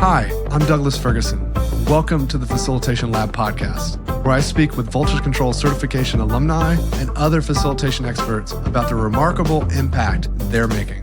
Hi, I'm Douglas Ferguson. Welcome to the Facilitation Lab podcast, where I speak with voltage control certification alumni and other facilitation experts about the remarkable impact they're making.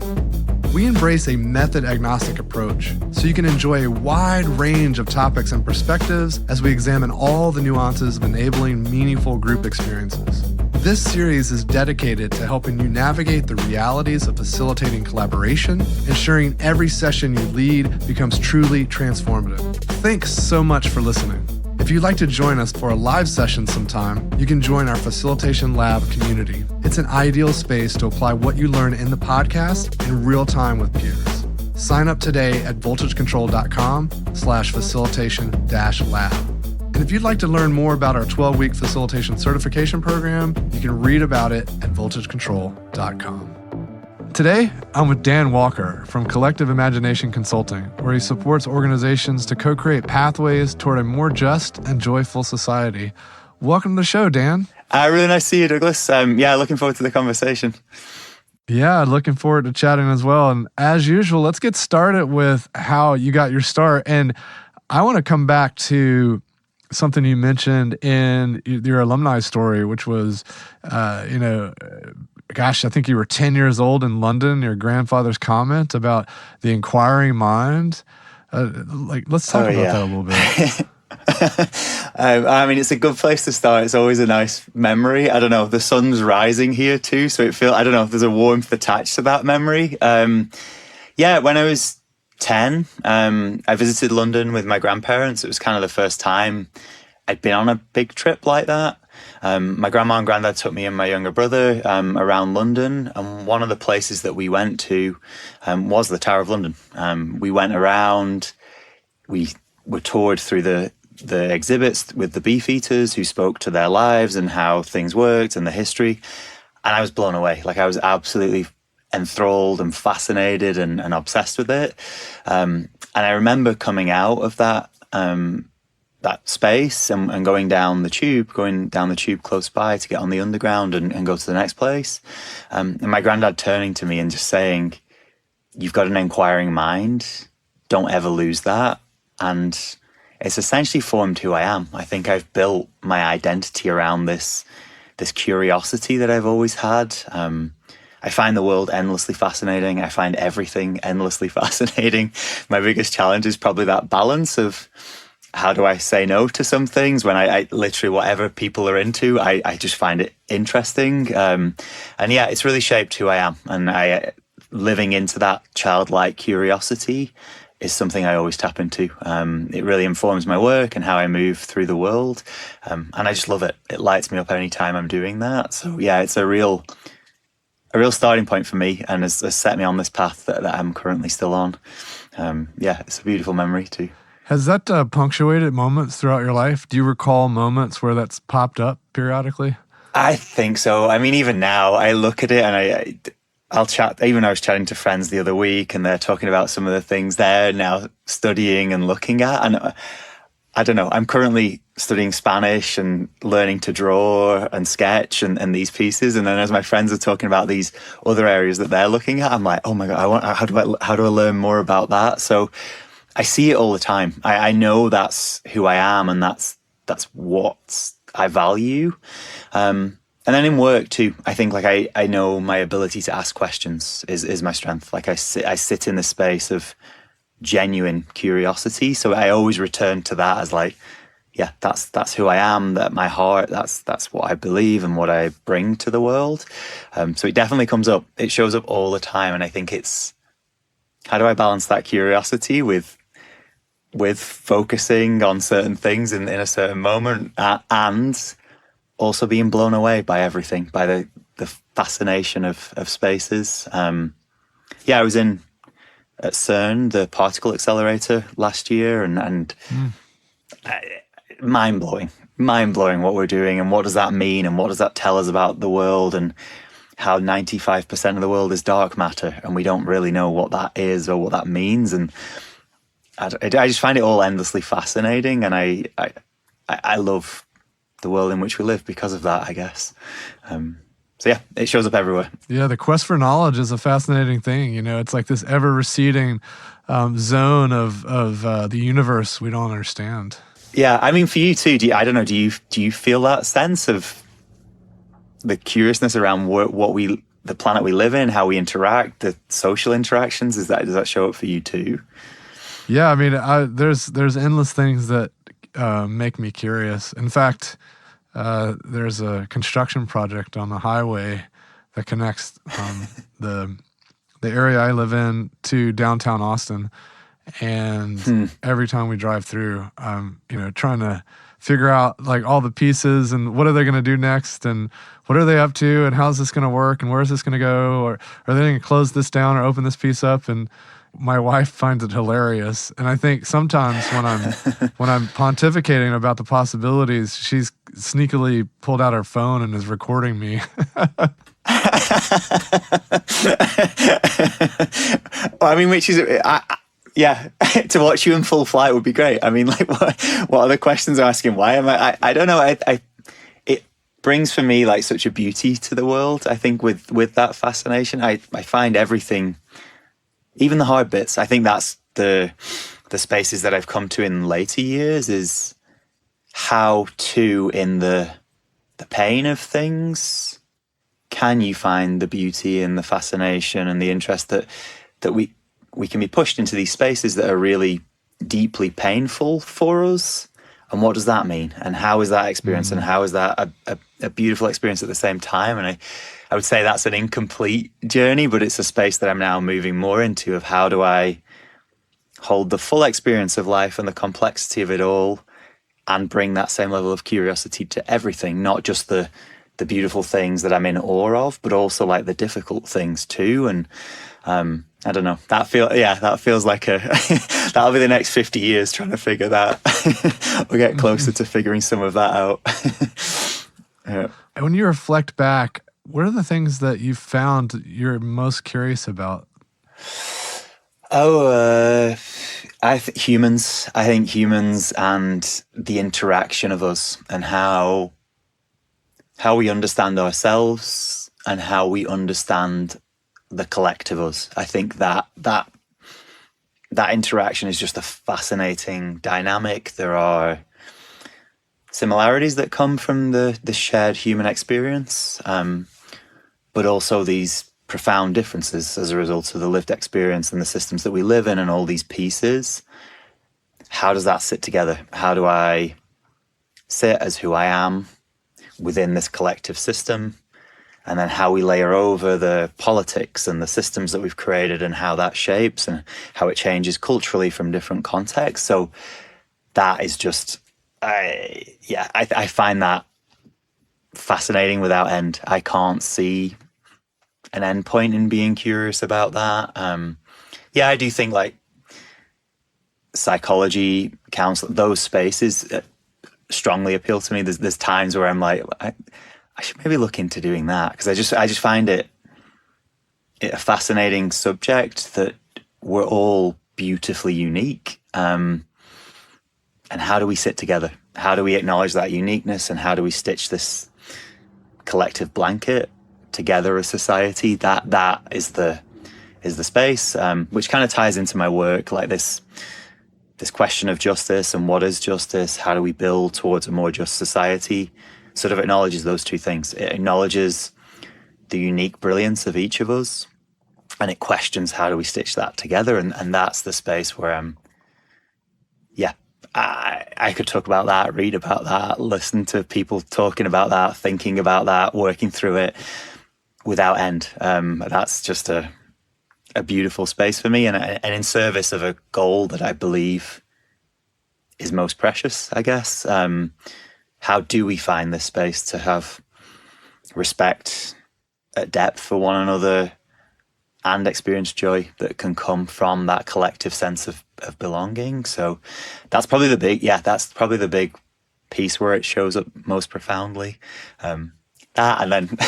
We embrace a method-agnostic approach so you can enjoy a wide range of topics and perspectives as we examine all the nuances of enabling meaningful group experiences. This series is dedicated to helping you navigate the realities of facilitating collaboration, ensuring every session you lead becomes truly transformative. Thanks so much for listening. If you'd like to join us for a live session sometime, you can join our Facilitation Lab community. It's an ideal space to apply what you learn in the podcast in real time with peers. Sign up today at voltagecontrol.com/facilitation-lab. And if you'd like to learn more about our 12-week facilitation certification program, you can read about it at voltagecontrol.com. Today, I'm with Dan Walker from Collective Imagination Consulting, where he supports organizations to co-create pathways toward a more just and joyful society. Welcome to the show, Dan. Really nice to see you, Douglas. Looking forward to the conversation. Yeah, looking forward to chatting as well. And as usual, let's get started with how you got your start. And I want to come back to something you mentioned in your alumni story, which was, I think you were 10 years old in London, your grandfather's comment about the inquiring mind. Let's talk about that a little bit. It's a good place to start. It's always a nice memory. I don't know, the sun's rising here too, so there's a warmth attached to that memory. When I was 10, I visited London with my grandparents. It was kind of the first time I'd been on a big trip like that. My grandma and granddad took me and my younger brother around London, and one of the places that we went to was the Tower of London. We went around, we were toured through the exhibits with the beefeaters who spoke to their lives and how things worked and the history, and I was blown away. I was absolutely enthralled and fascinated and obsessed with it. And I remember coming out of that space and going down the tube close by to get on the underground and go to the next place. And my granddad turning to me and just saying, "You've got an inquiring mind. Don't ever lose that." And it's essentially formed who I am. I think I've built my identity around this curiosity that I've always had. I find the world endlessly fascinating. I find everything endlessly fascinating. My biggest challenge is probably that balance of how do I say no to some things when I literally whatever people are into, I just find it interesting. It's really shaped who I am. And living into that childlike curiosity is something I always tap into. It really informs my work and how I move through the world. And I just love it. It lights me up any time I'm doing that. So it's a real starting point for me, and has set me on this path that I'm currently still on. It's a beautiful memory too. Has that punctuated moments throughout your life? Do you recall moments where that's popped up periodically? I think so. Even now, I look at it and I'll chat. Even I was chatting to friends the other week, and they're talking about some of the things they're now studying and looking at. And I don't know, I'm currently studying Spanish and learning to draw and sketch and these pieces. And then as my friends are talking about these other areas that they're looking at, I'm like, oh my God, how do I learn more about that? So I see it all the time. I know that's who I am, and that's what I value. And then in work too, I think I know my ability to ask questions is my strength. I sit in the space of genuine curiosity, so I always return to that as that's who I am, that my heart, that's what I believe and what I bring to the world. So it definitely comes up, it shows up all the time, and I think it's how do I balance that curiosity with focusing on certain things in a certain moment, and also being blown away by everything, by the fascination of spaces. I was at CERN, the particle accelerator, last year, and mind-blowing what we're doing, and what does that mean, and what does that tell us about the world, and how 95% of the world is dark matter, and we don't really know what that is or what that means. And I just find it all endlessly fascinating, and I love the world in which we live because of that, I guess. So yeah, it shows up everywhere. Yeah, the quest for knowledge is a fascinating thing. It's like this ever receding zone of the universe we don't understand. Yeah, I mean, for you too. I don't know. Do you feel that sense of the curiousness around the planet we live in, how we interact, the social interactions? Does that show up for you too? Yeah, I mean, there's endless things that make me curious. In fact, there's a construction project on the highway that connects the area I live in to downtown Austin. And every time we drive through, I'm trying to figure out like all the pieces and what are they going to do next and what are they up to and how's this going to work and where is this going to go, or are they going to close this down or open this piece up? And my wife finds it hilarious. And I think sometimes when I'm pontificating about the possibilities, she's sneakily pulled out her phone and is recording me. Well, I mean, which is, yeah, to watch you in full flight would be great. I mean, like, what other questions are asking? Why am I don't know. It brings for me like such a beauty to the world. I think with that fascination, I find everything, even the hard bits. I think that's the spaces that I've come to in later years, is how to, in the pain of things, can you find the beauty and the fascination and the interest that we can be pushed into these spaces that are really deeply painful for us. And what does that mean? And how is that experience? And how is that a beautiful experience at the same time? And I would say that's an incomplete journey, but it's a space that I'm now moving more into, of how do I hold the full experience of life and the complexity of it all and bring that same level of curiosity to everything, not just the beautiful things that I'm in awe of, but also like the difficult things too. And I don't know. That feels like that'll be the next 50 years trying to figure that. We'll get closer to figuring some of that out. Yeah. When you reflect back, what are the things that you found you're most curious about? I think humans and the interaction of us and how we understand ourselves and how we understand the collective us. I think that interaction is just a fascinating dynamic. There are similarities that come from the shared human experience, but also these profound differences as a result of the lived experience and the systems that we live in and all these pieces. How does that sit together? How do I sit as who I am within this collective system? And then how we layer over the politics and the systems that we've created and how that shapes and how it changes culturally from different contexts. So that is just, I find that fascinating without end. I can't see an end point in being curious about that. I do think like psychology, counseling, those spaces strongly appeal to me. There's times where I'm like, I should maybe look into doing that, because I just find it a fascinating subject that we're all beautifully unique. And how do we sit together? How do we acknowledge that uniqueness, and how do we stitch this collective blanket together as society? That is the space, which kind of ties into my work, like this question of justice and what is justice? How do we build towards a more just society? Sort of acknowledges those two things. It acknowledges the unique brilliance of each of us, and it questions how do we stitch that together. And that's the space where I could talk about that, read about that, listen to people talking about that, thinking about that, working through it without end. That's just a beautiful space for me, and in service of a goal that I believe is most precious, I guess. How do we find this space to have respect at depth for one another and experience joy that can come from that collective sense of belonging? So that's probably the big piece where it shows up most profoundly. That, and then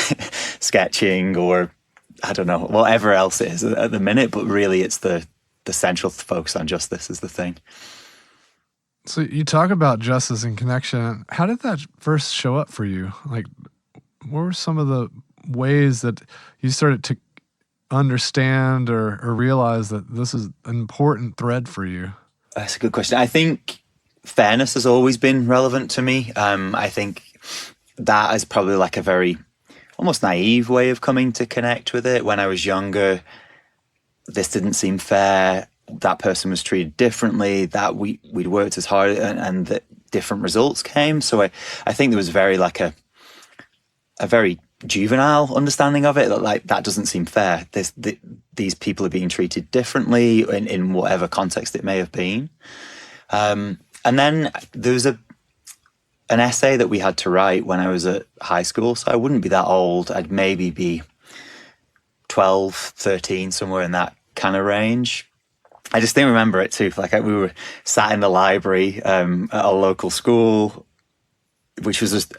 sketching, or I don't know, whatever else it is at the minute, but really it's the central focus on justice is the thing. So you talk about justice and connection. How did that first show up for you? Like, what were some of the ways that you started to understand or realize that this is an important thread for you? That's a good question. I think fairness has always been relevant to me. I think that is probably like a very almost naive way of coming to connect with it. When I was younger, this didn't seem fair. That person was treated differently, that we'd worked as hard and that different results came. So I think there was very like a very juvenile understanding of it, that like that doesn't seem fair. These people are being treated differently in whatever context it may have been. And then there was an essay that we had to write when I was at high school. So I wouldn't be that old. I'd maybe be 12, 13, somewhere in that kind of range. I just didn't remember it too. Like we were sat in the library at a local school, which was just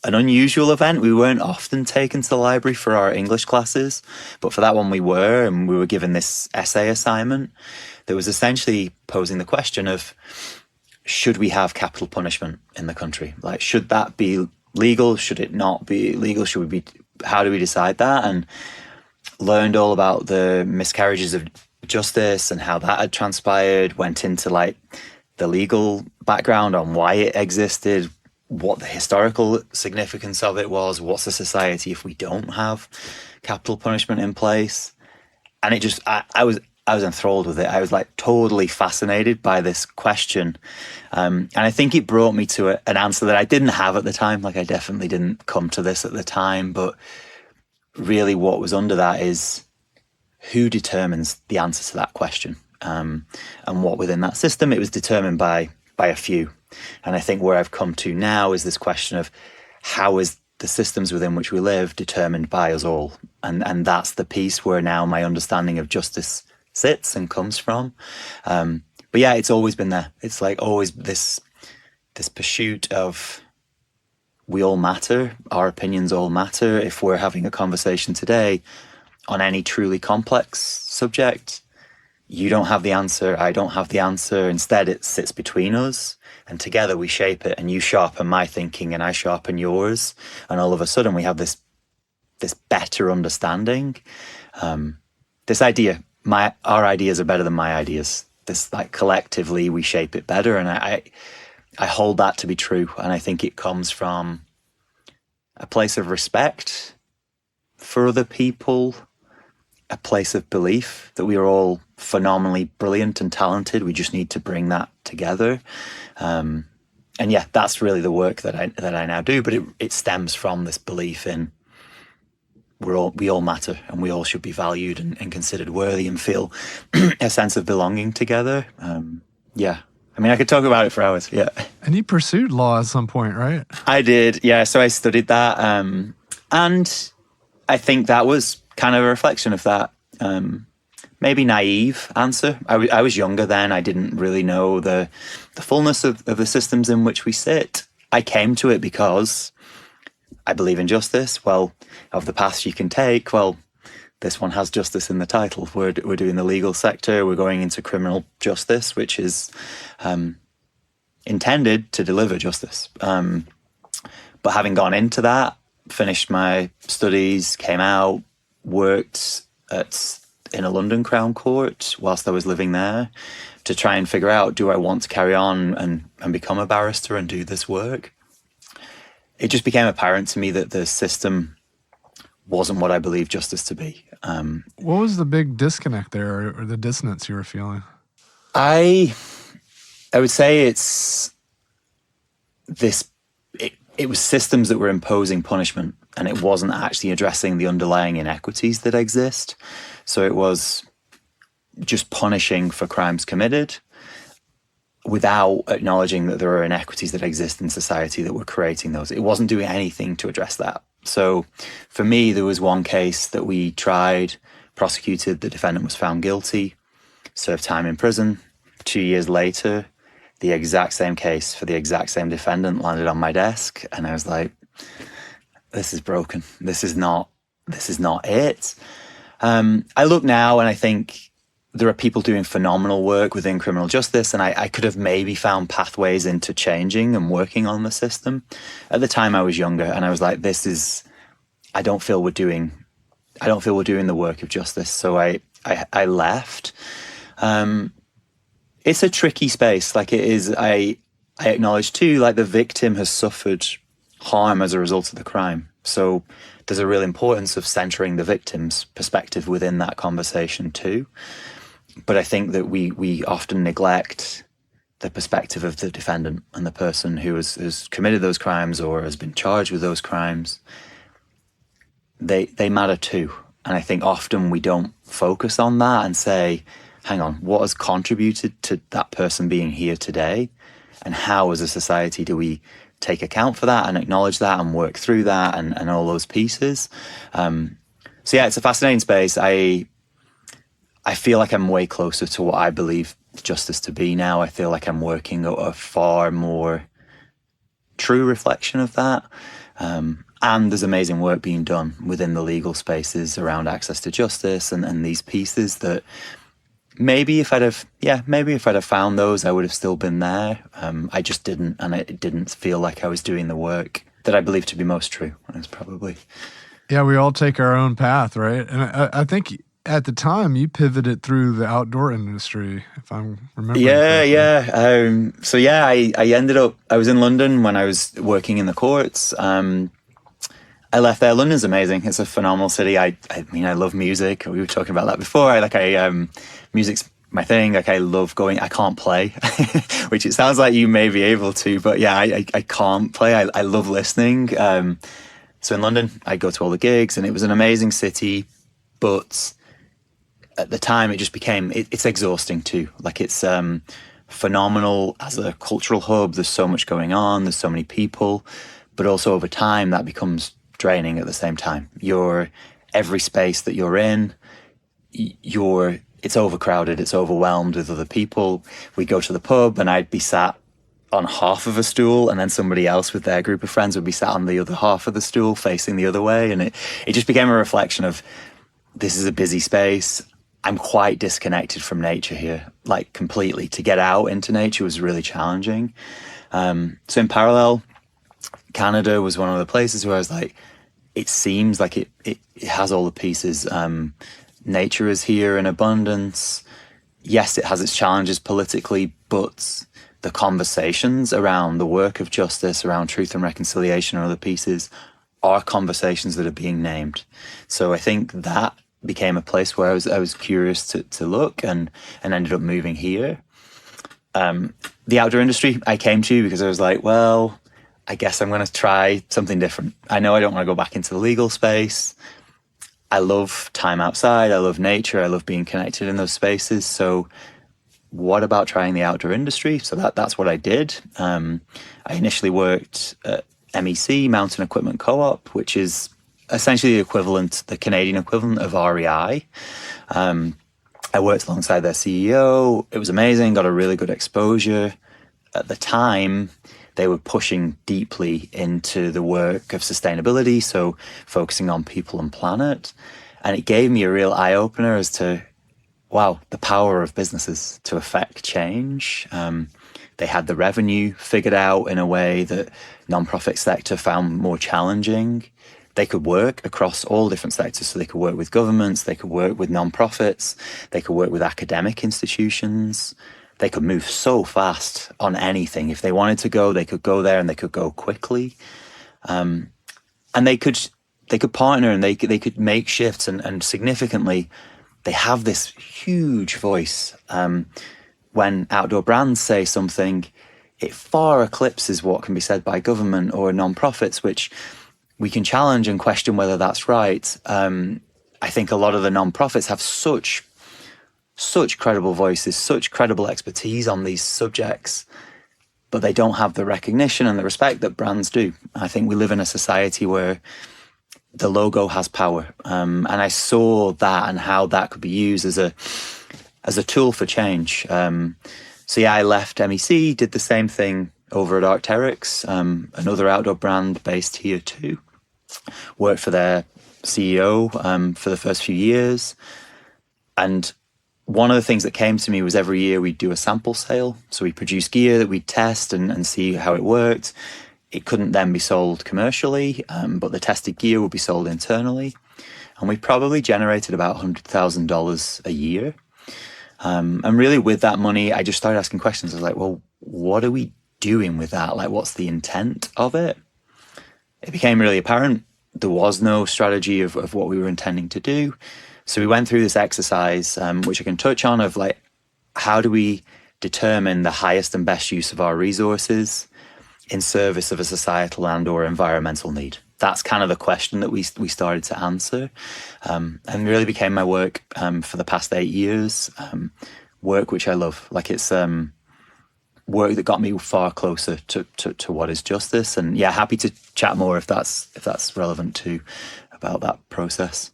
an unusual event. We weren't often taken to the library for our English classes, but for that one we were, and we were given this essay assignment that was essentially posing the question of, should we have capital punishment in the country? Like, should that be legal? Should it not be legal? How do we decide that? And learned all about the miscarriages of justice and how that had transpired, went into like the legal background on why it existed, what the historical significance of it was, what's the society if we don't have capital punishment in place. And it just, I was enthralled with it. I was like totally fascinated by this question. And I think it brought me to an answer that I didn't have at the time. Like I definitely didn't come to this at the time, but really what was under that is, who determines the answer to that question? And what within that system, it was determined by a few. And I think where I've come to now is this question of, how is the systems within which we live determined by us all? And that's the piece where now my understanding of justice sits and comes from. But yeah, it's always been there. It's like always this pursuit of, we all matter, our opinions all matter. If we're having a conversation today on any truly complex subject, you don't have the answer, I don't have the answer. Instead, it sits between us, and together we shape it, and you sharpen my thinking and I sharpen yours. And all of a sudden we have this better understanding. This idea, our ideas are better than my ideas. This, like, collectively we shape it better. And I hold that to be true. And I think it comes from a place of respect for other people, a place of belief that we are all phenomenally brilliant and talented. We just need to bring that together. And yeah, that's really the work that I now do. But it stems from this belief in we all matter, and we all should be valued and considered worthy and feel a sense of belonging together. Yeah. I mean, I could talk about it for hours. Yeah. And you pursued law at some point, right? I did. Yeah. So I studied that. And I think that was kind of a reflection of that. Maybe naive answer. I was younger then. I didn't really know the fullness of the systems in which we sit. I came to it because I believe in justice. Well, of the paths you can take, well, this one has justice in the title. We're doing the legal sector. We're going into criminal justice, which is intended to deliver justice. But having gone into that, finished my studies, came out, worked in a London Crown Court whilst I was living there to try and figure out, do I want to carry on and become a barrister and do this work? It just became apparent to me that the system wasn't what I believed justice to be. What was the big disconnect there, or the dissonance you were feeling? I would say it's this. It was systems that were imposing punishment, and it wasn't actually addressing the underlying inequities that exist. So it was just punishing for crimes committed without acknowledging that there are inequities that exist in society that were creating those. It wasn't doing anything to address that. So for me, there was one case that we tried, prosecuted, the defendant was found guilty, served time in prison. 2 years later, the exact same case for the exact same defendant landed on my desk. And I was like, this is broken. This is not it. I look now and I think there are people doing phenomenal work within criminal justice, and I could have maybe found pathways into changing and working on the system. At the time I was younger, and I was like, I don't feel we're doing the work of justice. So I left. It's a tricky space. Like, it is, I acknowledge too, like, the victim has suffered harm as a result of the crime. So there's a real importance of centering the victim's perspective within that conversation too. But I think that we often neglect the perspective of the defendant and the person who has committed those crimes or has been charged with those crimes. They matter too. And I think often we don't focus on that and say, hang on, what has contributed to that person being here today? And how, as a society, do we take account for that and acknowledge that and work through that and all those pieces? So yeah, it's a fascinating space. I feel like I'm way closer to what I believe justice to be now. I feel like I'm working at a far more true reflection of that. And there's amazing work being done within the legal spaces around access to justice and these pieces that maybe if I'd have found those, I would have still been there. I just didn't, and it didn't feel like I was doing the work that I believe to be most true. It's probably... Yeah, we all take our own path, right? And I think at the time you pivoted through the outdoor industry, if I'm remembering correctly. So yeah, I ended up, I was in London when I was working in the courts. I left there. London's amazing. It's a phenomenal city. I mean, I love music. We were talking about that before. Music's my thing. Like, I love going. I can't play, which it sounds like you may be able to, but yeah, I can't play. I love listening. So in London, I go to all the gigs, and it was an amazing city, but at the time it just became, it's exhausting too. Like, it's phenomenal as a cultural hub. There's so much going on. There's so many people, but also over time that becomes draining at the same time. Every space that you're in, it's overcrowded, it's overwhelmed with other people. We go to the pub and I'd be sat on half of a stool, and then somebody else with their group of friends would be sat on the other half of the stool facing the other way. And it just became a reflection of, this is a busy space. I'm quite disconnected from nature here, like completely. To get out into nature was really challenging. So in parallel, Canada was one of the places where I was like, it seems like it has all the pieces. Nature is here in abundance. Yes, it has its challenges politically, but the conversations around the work of justice, around truth and reconciliation and other pieces are conversations that are being named. So I think that became a place where I was curious to look and ended up moving here. The outdoor industry I came to because I was like, well, I guess I'm going to try something different. I know I don't want to go back into the legal space. I love time outside. I love nature. I love being connected in those spaces. So what about trying the outdoor industry? So that's what I did. I initially worked at MEC, Mountain Equipment Co-op, which is essentially the Canadian equivalent of REI. I worked alongside their CEO. It was amazing, got a really good exposure. At the time, they were pushing deeply into the work of sustainability, so focusing on people and planet. And it gave me a real eye-opener as to, wow, the power of businesses to affect change. They had the revenue figured out in a way that nonprofit sector found more challenging. They could work across all different sectors. So they could work with governments, they could work with nonprofits, they could work with academic institutions. They could move so fast on anything. If they wanted to go, they could go there, and they could go quickly. And they could partner, and they could make shifts, and significantly, they have this huge voice. When outdoor brands say something, it far eclipses what can be said by government or nonprofits, which we can challenge and question whether that's right. I think a lot of the nonprofits have such credible voices, such credible expertise on these subjects, but they don't have the recognition and the respect that brands do. I think we live in a society where the logo has power. And I saw that and how that could be used as a tool for change. So yeah, I left MEC, did the same thing over at Arc'teryx, another outdoor brand based here too. Worked for their CEO for the first few years. And one of the things that came to me was every year we'd do a sample sale. So we produce gear that we'd test and see how it worked. It couldn't then be sold commercially, but the tested gear would be sold internally. And we probably generated about $100,000 a year. And really with that money, I just started asking questions. I was like, well, what are we doing with that? Like, what's the intent of it? It became really apparent there was no strategy of what we were intending to do. So we went through this exercise, which I can touch on, of like, how do we determine the highest and best use of our resources in service of a societal and or environmental need? That's kind of the question that we started to answer, and really became my work for the past 8 years. Work which I love. Like, it's work that got me far closer to what is justice. And yeah, happy to chat more if that's relevant too, about that process.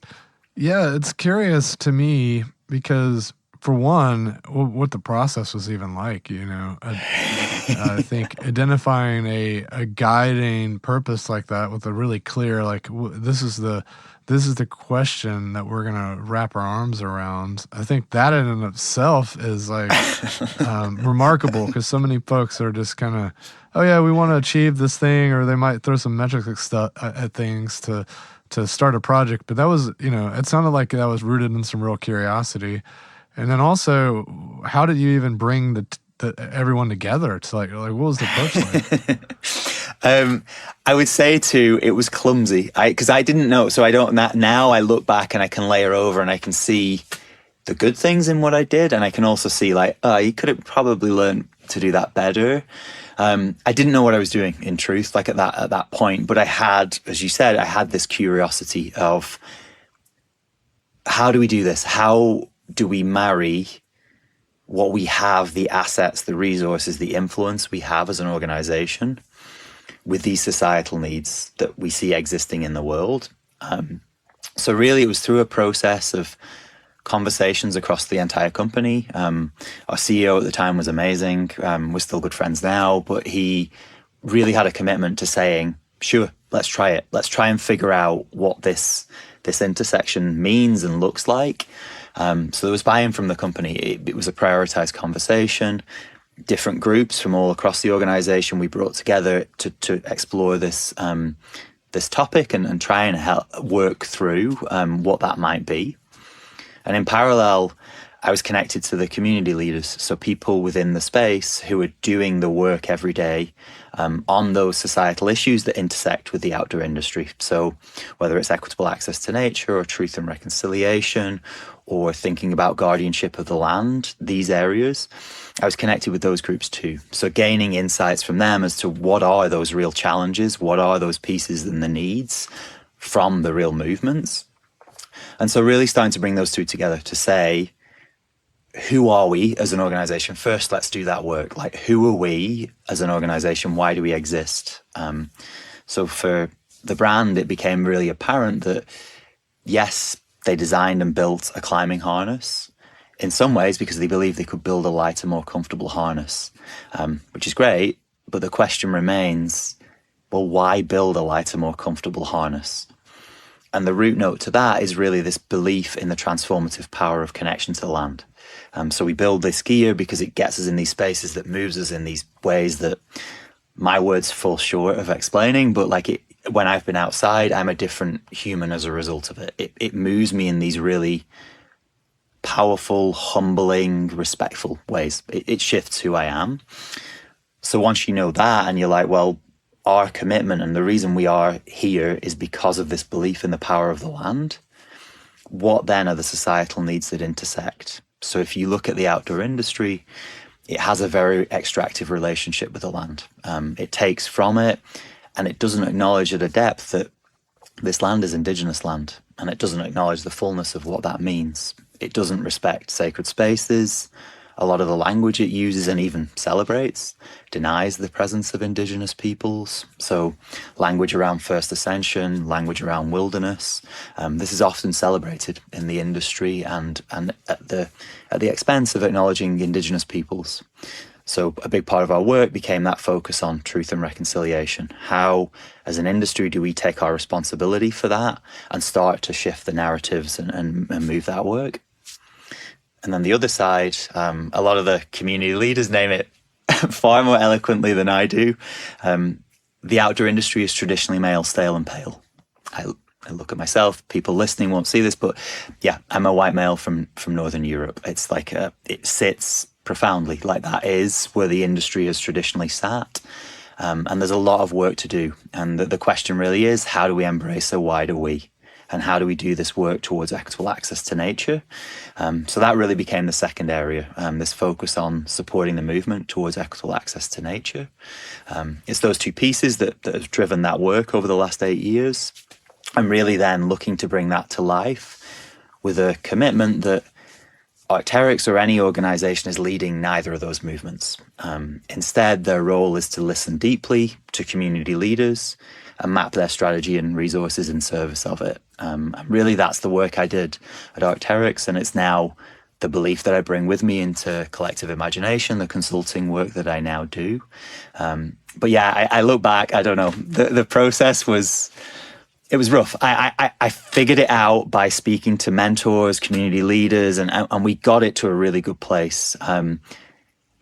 Yeah, it's curious to me because, for one, what the process was even like, you know. I think identifying a guiding purpose like that with a really clear, like, this is the question that we're gonna wrap our arms around. I think that in and of itself is like remarkable, because so many folks are just kind of, oh yeah, we want to achieve this thing, or they might throw some metrics stuff at things to start a project. But that was, you know, it sounded like that was rooted in some real curiosity. And then also, how did you even bring the everyone together? It's like what was the approach like? I would say too, it was clumsy. Because I didn't know, so I don't. Now I look back and I can layer over and I can see the good things in what I did, and I can also see like, oh, you could have probably learned to do that better. I didn't know what I was doing, in truth, like at that point. But I had, as you said, I had this curiosity of, how do we do this? How do we marry what we have, the assets, the resources, the influence we have as an organization, with these societal needs that we see existing in the world? So really, it was through a process of conversations across the entire company. Our CEO at the time was amazing. We're still good friends now, but he really had a commitment to saying, sure, let's try it. Let's try and figure out what this intersection means and looks like. So there was buy-in from the company. It was a prioritized conversation. Different groups from all across the organization we brought together to explore this topic and try and work through what that might be. And in parallel, I was connected to the community leaders, so people within the space who are doing the work every day on those societal issues that intersect with the outdoor industry. So whether it's equitable access to nature, or truth and reconciliation, or thinking about guardianship of the land, these areas, I was connected with those groups too. So gaining insights from them as to what are those real challenges, what are those pieces and the needs from the real movements. And so really starting to bring those two together to say, who are we as an organization? First, let's do that work. Like, who are we as an organization? Why do we exist? So for the brand, it became really apparent that, yes, they designed and built a climbing harness in some ways because they believed they could build a lighter, more comfortable harness, which is great. But the question remains, well, why build a lighter, more comfortable harness? And the root note to that is really this belief in the transformative power of connection to the land. So we build this gear because it gets us in these spaces, that moves us in these ways that my words fall short of explaining. But like, when I've been outside, I'm a different human as a result of it. It moves me in these really powerful, humbling, respectful ways. It shifts who I am. So once you know that, and you're like, well, our commitment and the reason we are here is because of this belief in the power of the land. What then are the societal needs that intersect? So if you look at the outdoor industry, it has a very extractive relationship with the land. It takes from it, and it doesn't acknowledge at a depth that this land is indigenous land, and it doesn't acknowledge the fullness of what that means. It doesn't respect sacred spaces. A lot of the language it uses and even celebrates denies the presence of indigenous peoples. So language around First Ascension, language around wilderness, this is often celebrated in the industry and at the expense of acknowledging indigenous peoples. So a big part of our work became that focus on truth and reconciliation. How, as an industry, do we take our responsibility for that and start to shift the narratives and move that work? And then the other side, a lot of the community leaders name it far more eloquently than I do. the outdoor industry is traditionally male, stale, and pale. I look at myself. People listening won't see this, but yeah, I'm a white male from Northern Europe. It's like it sits profoundly like that is where the industry has traditionally sat. And there's a lot of work to do. And the question really is, how do we embrace a wider we? And how do we do this work towards equitable access to nature? So that really became the second area, this focus on supporting the movement towards equitable access to nature. It's those two pieces that have driven that work over the last 8 years. I'm really then looking to bring that to life with a commitment that Arc'teryx or any organization is leading neither of those movements. Instead, their role is to listen deeply to community leaders and map their strategy and resources in service of it. And really, that's the work I did at Arc'teryx, and it's now the belief that I bring with me into collective imagination, the consulting work that I now do. But yeah, I look back, I don't know, the process was... It was rough. I figured it out by speaking to mentors, community leaders, and we got it to a really good place.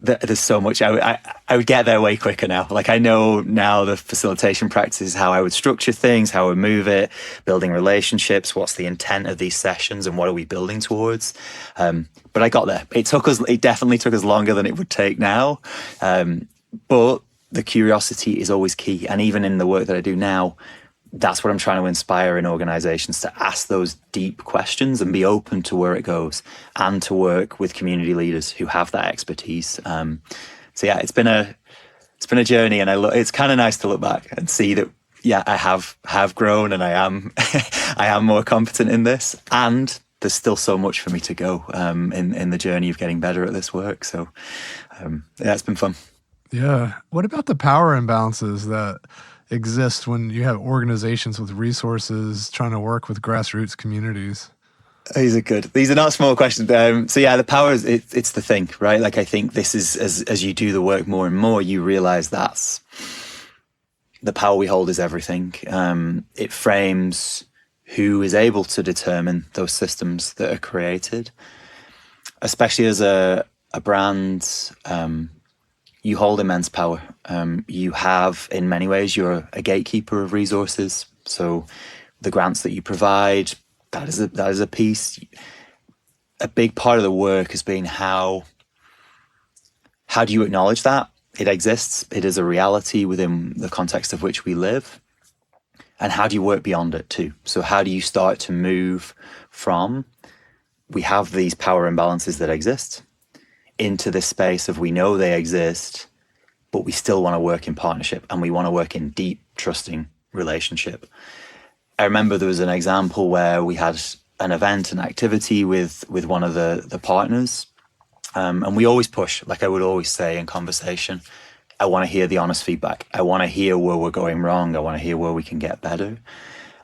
There's so much. I would get there way quicker now. Like I know now the facilitation practices, how I would structure things, how I would move it, building relationships, what's the intent of these sessions and what are we building towards. But I got there. It definitely took us longer than it would take now. But the curiosity is always key. And even in the work that I do now, that's what I'm trying to inspire in organizations, to ask those deep questions and be open to where it goes and to work with community leaders who have that expertise. So yeah, it's been a journey, and it's kind of nice to look back and see that, yeah, I have grown and I am, I am more competent in this, and there's still so much for me to go, in the journey of getting better at this work. So, yeah, it's been fun. Yeah. What about the power imbalances that exist when you have organizations with resources trying to work with grassroots communities? These are good. These are not small questions. So yeah, the power is, it's the thing, right? Like I think this is, as you do the work more and more, you realize that's the power we hold is everything. It frames who is able to determine those systems that are created, especially as a brand. You hold immense power. You have, in many ways, you're a gatekeeper of resources. So the grants that you provide, that is a piece. A big part of the work has been how do you acknowledge that it exists? It is a reality within the context of which we live. And how do you work beyond it too? So how do you start to move from, we have these power imbalances that exist, into this space of we know they exist, but we still want to work in partnership and we want to work in deep, trusting relationship. I remember there was an example where we had an event, an activity with one of the partners. And we always push, like I would always say in conversation, I want to hear the honest feedback. I want to hear where we're going wrong. I want to hear where we can get better.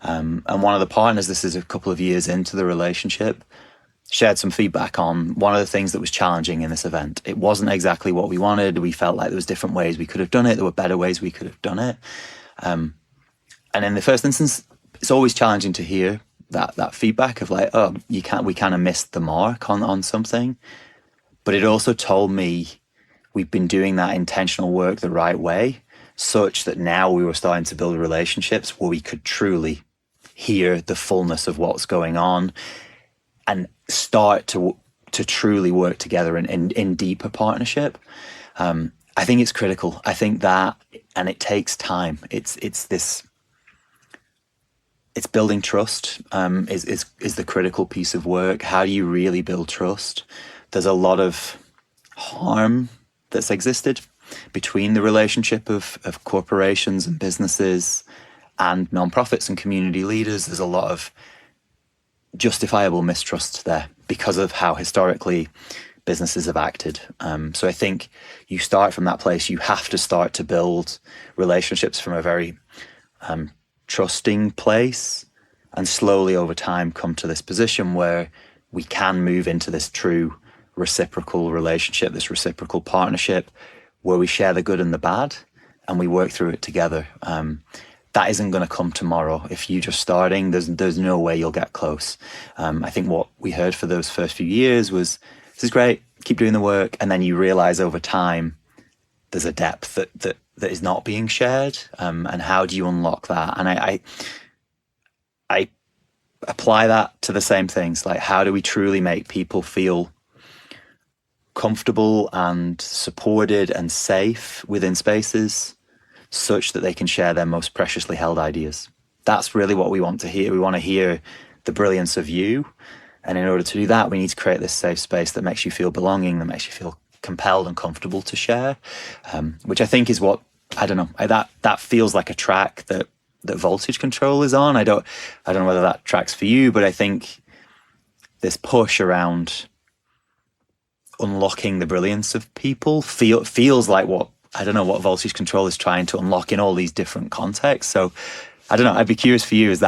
And one of the partners, this is a couple of years into the relationship, shared some feedback on one of the things that was challenging in this event. It wasn't exactly what we wanted. We felt like there was different ways we could have done it. There were better ways we could have done it. And in the first instance, it's always challenging to hear that feedback of like, oh, we kind of missed the mark on something. But it also told me we've been doing that intentional work the right way, such that now we were starting to build relationships where we could truly hear the fullness of what's going on and start to truly work together in deeper partnership. I think it's critical. I think that, and it takes time. It's building trust is the critical piece of work. How do you really build trust? There's a lot of harm that's existed between the relationship of corporations and businesses and nonprofits and community leaders. There's a lot of justifiable mistrust there because of how historically businesses have acted. So I think you start from that place. You have to start to build relationships from a very trusting place, and slowly over time come to this position where we can move into this true reciprocal relationship, this reciprocal partnership where we share the good and the bad and we work through it together. That isn't going to come tomorrow. If you're just starting, there's no way you'll get close. I think what we heard for those first few years was, this is great, keep doing the work. And then you realize over time, there's a depth that that is not being shared, and how do you unlock that? And I apply that to the same things, like how do we truly make people feel comfortable and supported and safe within spaces such that they can share their most preciously held ideas. That's really what we want to hear. We want to hear the brilliance of you. And in order to do that, we need to create this safe space that makes you feel belonging, that makes you feel compelled and comfortable to share, which I think is what, I don't know, that feels like a track that voltage control is on. I don't know whether that tracks for you, but I think this push around unlocking the brilliance of people feels like what voltage control is trying to unlock in all these different contexts. So I don't know, I'd be curious for you, is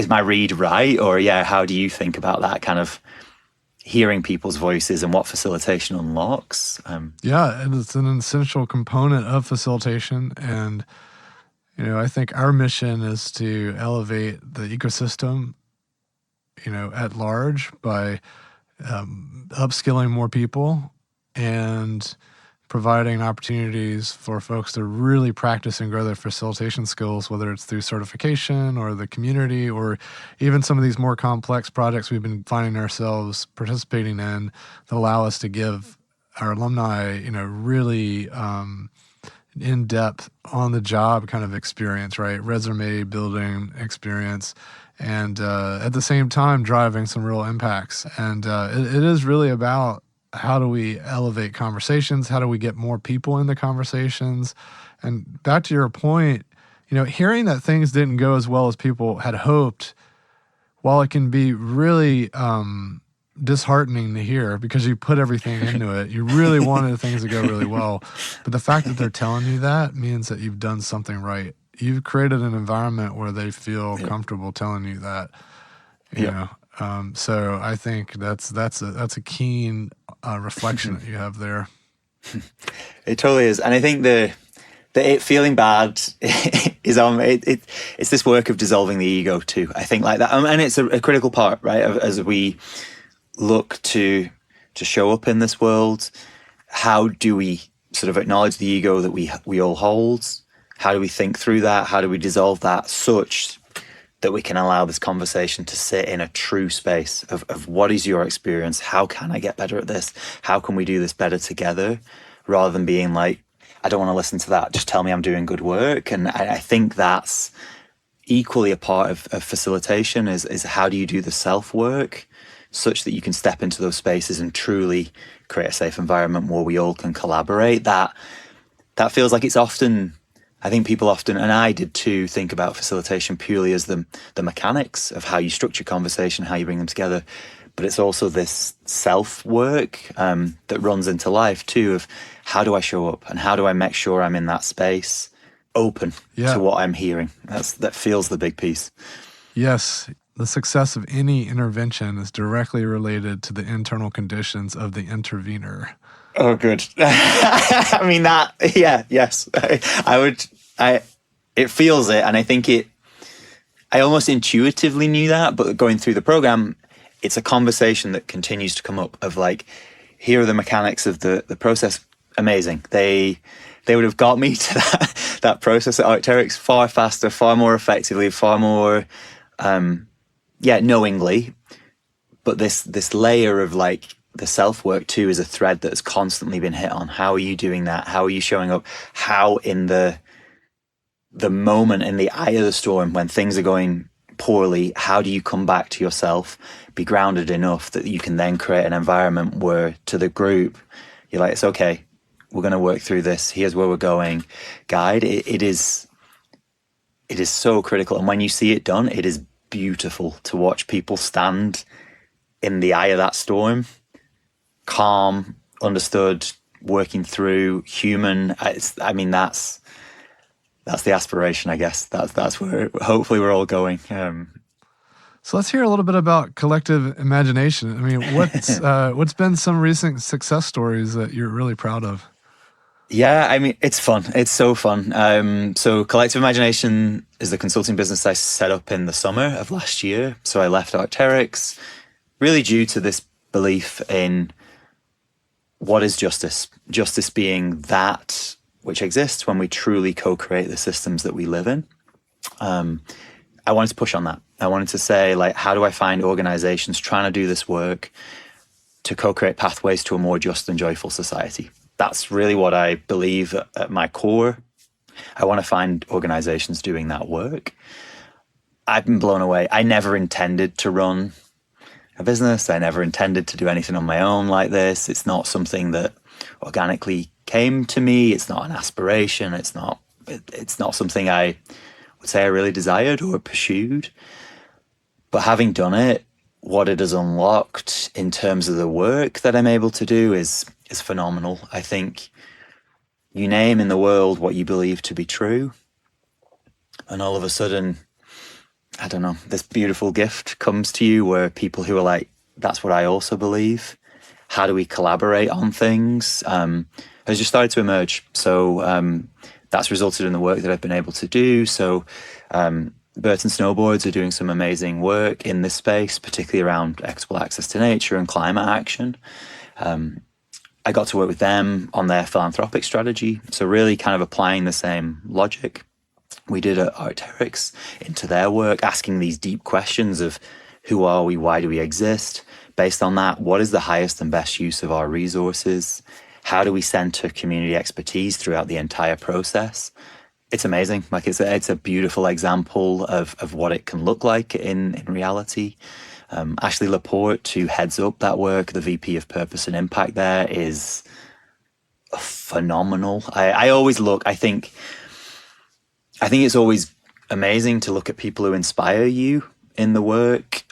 my read right? Or how do you think about that kind of hearing people's voices and what facilitation unlocks? And it's an essential component of facilitation. And, I think our mission is to elevate the ecosystem, at large by upskilling more people and providing opportunities for folks to really practice and grow their facilitation skills, whether it's through certification or the community, or even some of these more complex projects we've been finding ourselves participating in that allow us to give our alumni, really in-depth, on-the-job kind of experience, right? Resume building experience. And at the same time, driving some real impacts. And it is really about how do we elevate conversations? How do we get more people in the conversations? And back to your point, hearing that things didn't go as well as people had hoped, while it can be really disheartening to hear because you put everything into it, you really wanted things to go really well. But the fact that they're telling you that means that you've done something right. You've created an environment where they feel comfortable telling you that. You know. So I think that's a keen reflection that you have there. It totally is, and I think the it feeling bad is on it's this work of dissolving the ego too. I think like that, and it's a critical part, right? As we look to show up in this world, how do we sort of acknowledge the ego that we all hold? How do we think through that? How do we dissolve that such that we can allow this conversation to sit in a true space of what is your experience? How can I get better at this? How can we do this better together? Rather than being like, I don't want to listen to that. Just tell me I'm doing good work. And I think that's equally a part of facilitation is how do you do the self-work such that you can step into those spaces and truly create a safe environment where we all can collaborate. That feels like it's often, I think people often, and I did too, think about facilitation purely as the mechanics of how you structure conversation, how you bring them together. But it's also this self-work that runs into life too, of how do I show up and how do I make sure I'm in that space open to what I'm hearing. That feels the big piece. Yes. The success of any intervention is directly related to the internal conditions of the intervener. Oh, good. I mean yes. It feels it, and I think I almost intuitively knew that, but going through the program, it's a conversation that continues to come up of like, here are the mechanics of the process. Amazing. They would have got me to that process at Arc'teryx far faster, far more effectively, far more, knowingly. But this layer of like the self-work too is a thread that's constantly been hit on. How are you doing that? How are you showing up? How in the moment, in the eye of the storm, when things are going poorly, how do you come back to yourself, be grounded enough that you can then create an environment where to the group, you're like, it's okay, we're going to work through this. Here's where we're going. Guide. It is so critical. And when you see it done, it is beautiful to watch people stand in the eye of that storm, calm, understood, working through, human. That's the aspiration, I guess. That's where hopefully we're all going. So let's hear a little bit about collective imagination. I mean, what's been some recent success stories that you're really proud of? Yeah, I mean, it's fun. It's so fun. So Collective Imagination is the consulting business I set up in the summer of last year. So I left Arc'teryx really due to this belief in what is justice. Justice being that which exists when we truly co-create the systems that we live in. I wanted to push on that. I wanted to say, like, how do I find organizations trying to do this work to co-create pathways to a more just and joyful society? That's really what I believe at my core. I want to find organizations doing that work. I've been blown away. I never intended to run a business. I never intended to do anything on my own like this. It's not something that organically came to me. It's not an aspiration. It's not something I would say I really desired or pursued. But having done it, what it has unlocked in terms of the work that I'm able to do is phenomenal. I think you name in the world what you believe to be true, and all of a sudden, I don't know, this beautiful gift comes to you where people who are like, that's what I also believe. How do we collaborate on things? Has just started to emerge. So that's resulted in the work that I've been able to do. So Burton Snowboards are doing some amazing work in this space, particularly around equitable access to nature and climate action. I got to work with them on their philanthropic strategy. So really kind of applying the same logic we did at Arc'teryx into their work, asking these deep questions of who are we, why do we exist? Based on that, what is the highest and best use of our resources? How do we center community expertise throughout the entire process? It's amazing. Like it's a beautiful example of what it can look like in reality. Ashley Laporte, who heads up that work, the VP of Purpose and Impact there, is phenomenal. I always look, I think it's always amazing to look at people who inspire you in the work,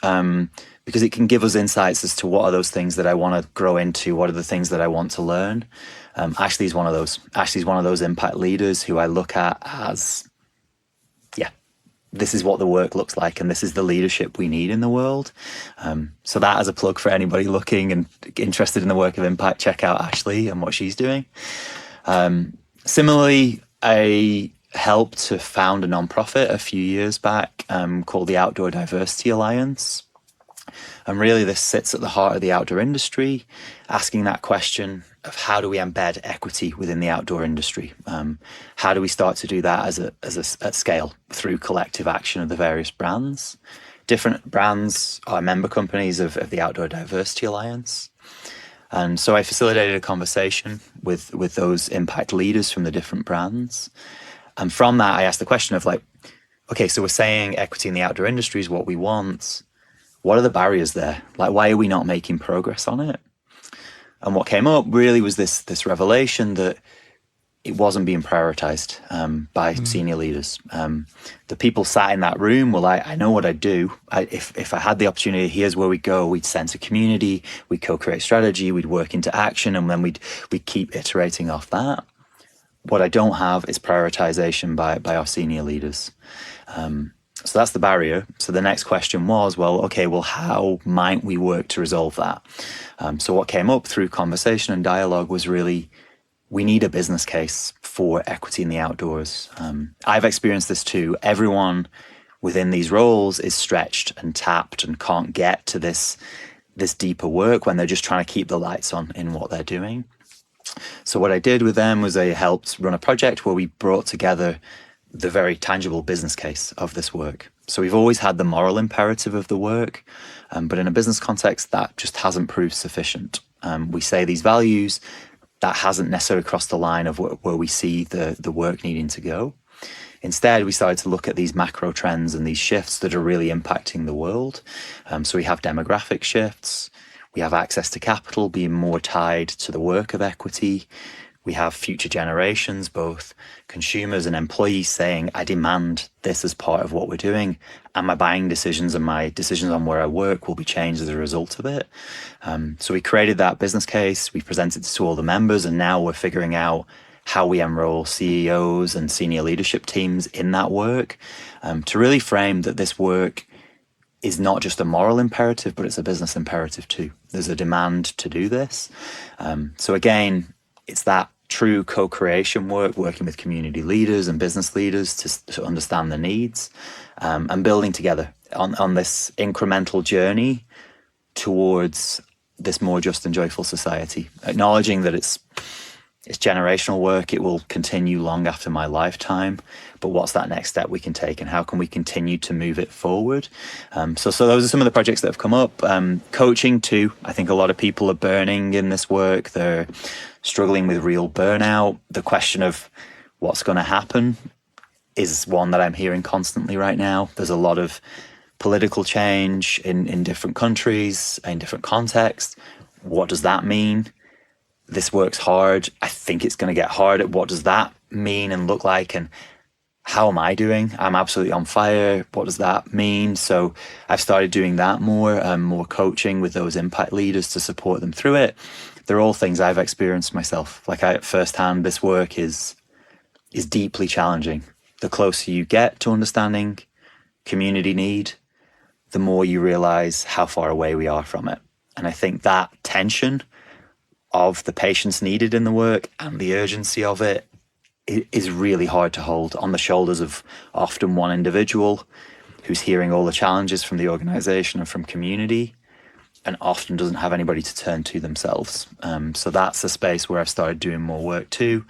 because it can give us insights as to what are those things that I want to grow into, what are the things that I want to learn. Ashley's one of those. Ashley's one of those impact leaders who I look at as, this is what the work looks like, and this is the leadership we need in the world. So that as a plug for anybody looking and interested in the work of impact, check out Ashley and what she's doing. Similarly, I helped to found a nonprofit a few years back called the Outdoor Diversity Alliance. And really this sits at the heart of the outdoor industry, asking that question of how do we embed equity within the outdoor industry? How do we start to do that at scale through collective action of the various brands? Different brands are member companies of the Outdoor Diversity Alliance. And so I facilitated a conversation with those impact leaders from the different brands. And from that, I asked the question of like, okay, so we're saying equity in the outdoor industry is what we want. What are the barriers there? Like, why are we not making progress on it? And what came up really was this revelation that it wasn't being prioritized by senior leaders. The people sat in that room were like, I know what I'd do. If I had the opportunity, here's where we go. We'd sense a community, we'd co-create strategy, we'd work into action, and then we'd keep iterating off that. What I don't have is prioritization by our senior leaders. So that's the barrier. So the next question was, how might we work to resolve that? So what came up through conversation and dialogue was really, we need a business case for equity in the outdoors. I've experienced this too. Everyone within these roles is stretched and tapped and can't get to this deeper work when they're just trying to keep the lights on in what they're doing. So what I did with them was I helped run a project where we brought together the very tangible business case of this work. So we've always had the moral imperative of the work, but in a business context, that just hasn't proved sufficient. We say these values, that hasn't necessarily crossed the line of where we see the work needing to go. Instead, we started to look at these macro trends and these shifts that are really impacting the world. So we have demographic shifts, we have access to capital being more tied to the work of equity. We have future generations, both consumers and employees, saying, I demand this as part of what we're doing, and my buying decisions and my decisions on where I work will be changed as a result of it. So we created that business case, we presented it to all the members, and now we're figuring out how we enroll CEOs and senior leadership teams in that work, to really frame that this work is not just a moral imperative, but it's a business imperative too. There's a demand to do this. So again, it's that true co-creation work, working with community leaders and business leaders to understand the needs, and building together on this incremental journey towards this more just and joyful society, acknowledging that it's It's generational work. It will continue long after my lifetime. But what's that next step we can take, and how can we continue to move it forward? So those are some of the projects that have come up. Coaching too. I think a lot of people are burning in this work. They're struggling with real burnout. The question of what's going to happen is one that I'm hearing constantly right now. There's a lot of political change in different countries, in different contexts. What does that mean? This work's hard. I think it's going to get harder. What does that mean and look like? And how am I doing? I'm absolutely on fire. What does that mean? So I've started doing that more coaching with those impact leaders to support them through it. They're all things I've experienced myself. Like firsthand, this work is deeply challenging. The closer you get to understanding community need, the more you realize how far away we are from it. And I think that tension of the patience needed in the work and the urgency of it is really hard to hold on the shoulders of often one individual who's hearing all the challenges from the organization and from community, and often doesn't have anybody to turn to themselves. So that's a space where I've started doing more work too.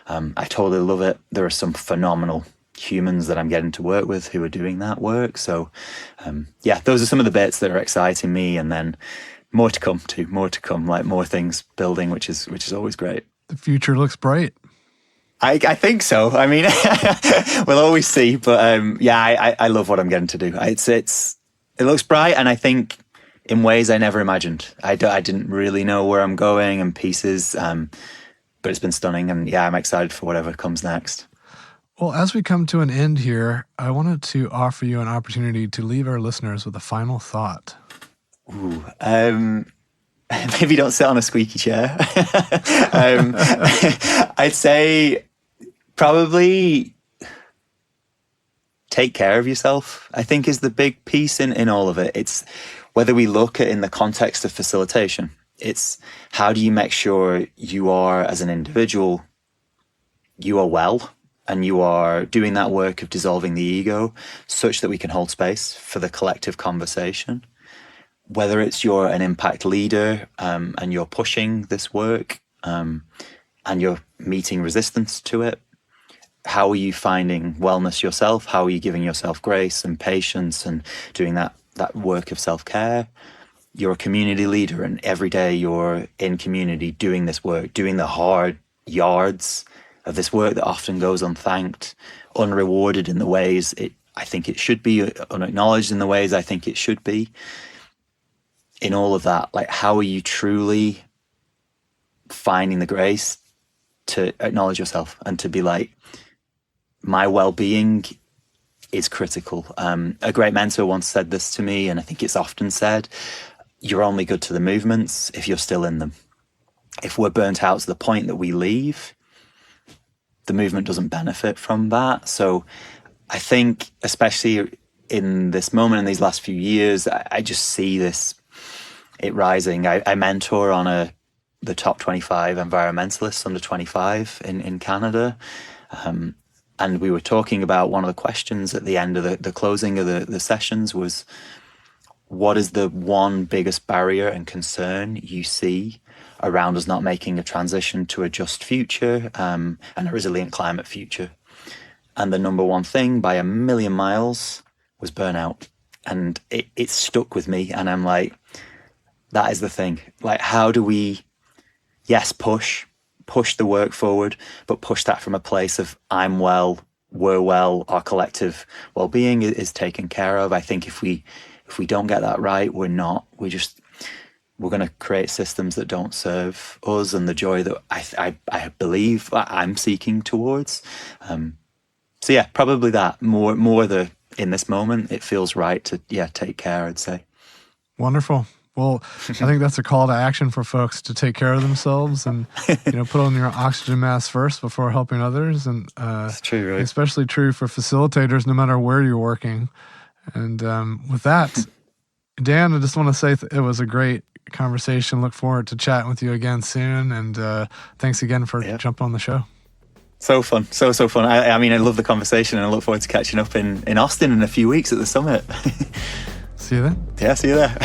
I totally love it. There are some phenomenal humans that I'm getting to work with who are doing that work. So those are some of the bits that are exciting me, and then more to come, like more things building, which is always great. The future looks bright. I think so. I mean, we'll always see, but I love what I'm getting to do. It looks bright, and I think in ways I never imagined. I didn't really know where I'm going and pieces, but it's been stunning, and I'm excited for whatever comes next. Well, as we come to an end here, I wanted to offer you an opportunity to leave our listeners with a final thought. Ooh, maybe don't sit on a squeaky chair. I'd say probably take care of yourself, I think, is the big piece in all of it. It's whether we look at in the context of facilitation, it's how do you make sure you are, as an individual, you are well, and you are doing that work of dissolving the ego such that we can hold space for the collective conversation. Whether it's you're an impact leader and you're pushing this work and you're meeting resistance to it, how are you finding wellness yourself? How are you giving yourself grace and patience and doing that work of self-care? You're a community leader, and every day you're in community doing this work, doing the hard yards of this work that often goes unthanked, unrewarded in the ways I think it should be, unacknowledged in the ways I think it should be. In all of that, like, how are you truly finding the grace to acknowledge yourself and to be like, my well-being is critical. A great mentor once said this to me, and I think it's often said, you're only good to the movements if you're still in them. If we're burnt out to the point that we leave, the movement doesn't benefit from that. So I think, especially in this moment, in these last few years, I just see it rising. I mentor on the top 25 environmentalists under 25 in Canada. And we were talking about one of the questions at the end of the closing of the sessions was, what is the one biggest barrier and concern you see around us not making a transition to a just future and a resilient climate future? And the number one thing by a million miles was burnout. And it stuck with me. And I'm like, that is the thing. Like, how do we, yes, push the work forward, but push that from a place of I'm well, we're well, our collective well-being is taken care of. I think if we don't get that right, we're going to create systems that don't serve us and the joy that I believe I'm seeking towards. So yeah, probably that more in this moment, it feels right to take care, I'd say. Wonderful. Well, I think that's a call to action for folks to take care of themselves and put on your oxygen mask first before helping others. And it's true, right? Especially true for facilitators, no matter where you're working. And with that, Dan, I just want to say it was a great conversation. Look forward to chatting with you again soon. And thanks again for jumping on the show. So fun. So fun. I mean, I love the conversation, and I look forward to catching up in Austin in a few weeks at the summit. See you then. Yeah, see you there.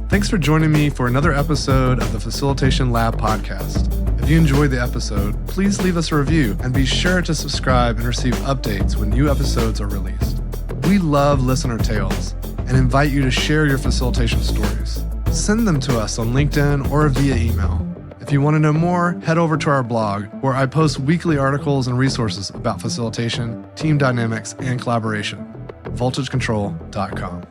Thanks for joining me for another episode of the Facilitation Lab podcast. If you enjoyed the episode, please leave us a review and be sure to subscribe and receive updates when new episodes are released. We love listener tales and invite you to share your facilitation stories. Send them to us on LinkedIn or via email. If you want to know more, head over to our blog, where I post weekly articles and resources about facilitation, team dynamics, and collaboration. voltagecontrol.com.